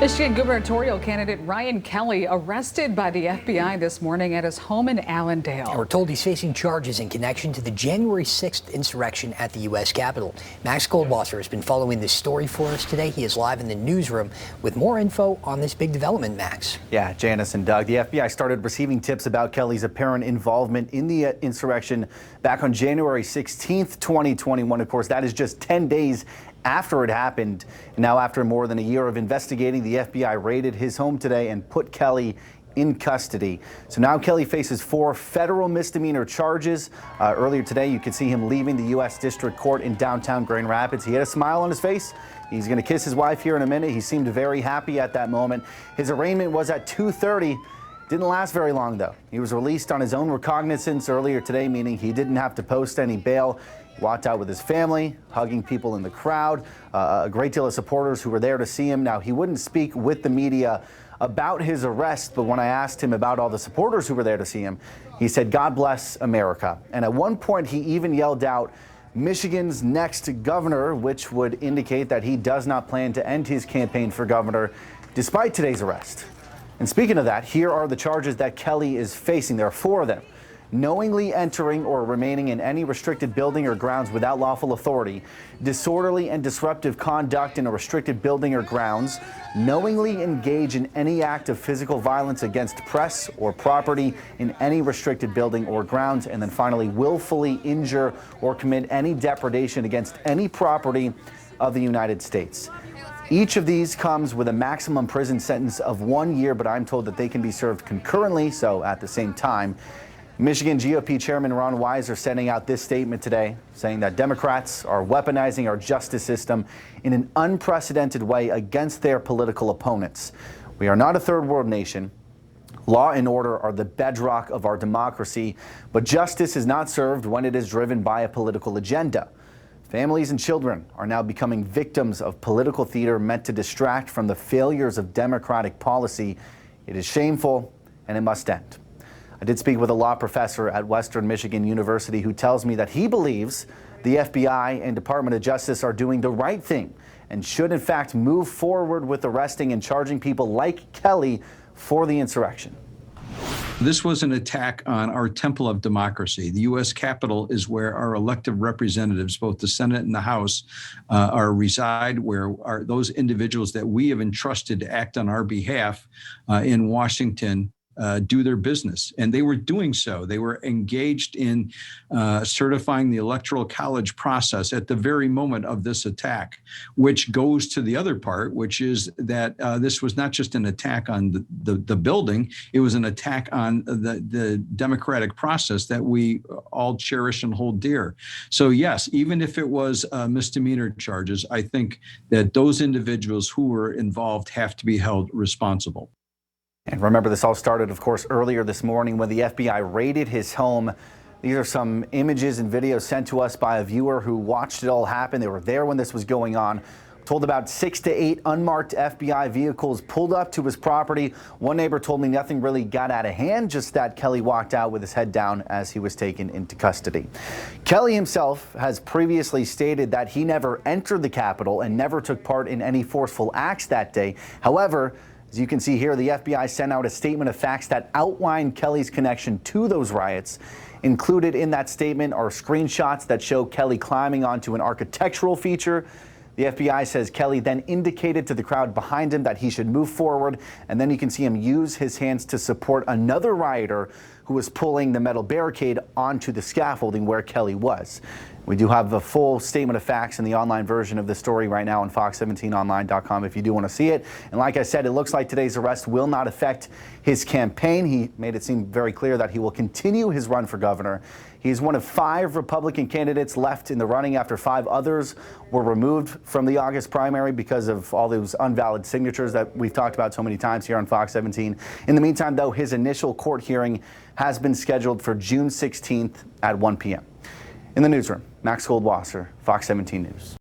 Michigan gubernatorial candidate Ryan Kelley arrested by the FBI this morning at his home in Allendale. And we're told he's facing charges in connection to the January 6th insurrection at the U.S. Capitol. Max Goldwasser has been following this story for us today. He is live in the newsroom with more info on this big development, Max. Yeah, Janice and Doug, the FBI started receiving tips about Kelley's apparent involvement in the insurrection back on January 16th, 2021. Of course, that is just 10 days after it happened. Now, after more than a year of investigating, the FBI raided his home today and put Kelley in custody. So now Kelley faces 4 federal misdemeanor charges. Earlier today, you could see him leaving the U.S. District Court in downtown Grand Rapids. He had a smile on his face. He's going to kiss his wife here in a minute. He seemed very happy at that moment. His arraignment was at 2:30. Didn't last very long, though. He was released on his own recognizance earlier today, meaning he didn't have to post any bail. He walked out with his family, hugging people in the crowd, a great deal of supporters who were there to see him. Now, he wouldn't speak with the media about his arrest, but when I asked him about all the supporters who were there to see him, he said, "God bless America." And at one point, he even yelled out, "Michigan's next governor," which would indicate that he does not plan to end his campaign for governor despite today's arrest. And speaking of that, here are the charges that Kelley is facing. There are 4 of them. Knowingly entering or remaining in any restricted building or grounds without lawful authority, disorderly and disruptive conduct in a restricted building or grounds, knowingly engage in any act of physical violence against press or property in any restricted building or grounds, and then finally willfully injure or commit any depredation against any property of the United States. Each of these comes with a maximum prison sentence of 1 year, but I'm told that they can be served concurrently, so at the same time. Michigan GOP Chairman Ron Weiser sending out this statement today, saying that Democrats are weaponizing our justice system in an unprecedented way against their political opponents. We are not a third world nation. Law and order are the bedrock of our democracy, but justice is not served when it is driven by a political agenda. Families and children are now becoming victims of political theater meant to distract from the failures of democratic policy. It is shameful, and it must end. I did speak with a law professor at Western Michigan University who tells me that he believes the FBI and Department of Justice are doing the right thing and should in fact move forward with arresting and charging people like Kelley for the insurrection. This was an attack on our temple of democracy. The U.S. Capitol is where our elected representatives, both the Senate and the House, reside, where are those individuals that we have entrusted to act on our behalf in Washington do their business. And they were doing so. They were engaged in certifying the Electoral College process at the very moment of this attack, which goes to the other part, which is that this was not just an attack on the building, it was an attack on the democratic process that we all cherish and hold dear. So yes, even if it was misdemeanor charges, I think that those individuals who were involved have to be held responsible. And remember, this all started, of course, earlier this morning when the FBI raided his home. These are some images and videos sent to us by a viewer who watched it all happen. They were there when this was going on. Told about 6 to 8 unmarked FBI vehicles pulled up to his property. One neighbor told me nothing really got out of hand, just that Kelley walked out with his head down as he was taken into custody. Kelley himself has previously stated that he never entered the Capitol and never took part in any forceful acts that day. However, as you can see here, the FBI sent out a statement of facts that outline Kelley's connection to those riots. Included in that statement are screenshots that show Kelley climbing onto an architectural feature. The FBI says Kelley then indicated to the crowd behind him that he should move forward, and then you can see him use his hands to support another rioter who was pulling the metal barricade onto the scaffolding where Kelley was. We do have the full statement of facts in the online version of the story right now on fox17online.com if you do want to see it. And like I said, it looks like today's arrest will not affect his campaign. He made it seem very clear that he will continue his run for governor. He's one of 5 Republican candidates left in the running after 5 others were removed from the August primary because of all those invalid signatures that we've talked about so many times here on Fox 17. In the meantime, though, his initial court hearing has been scheduled for June 16th at 1 p.m. In the newsroom, Max Goldwasser, Fox 17 News.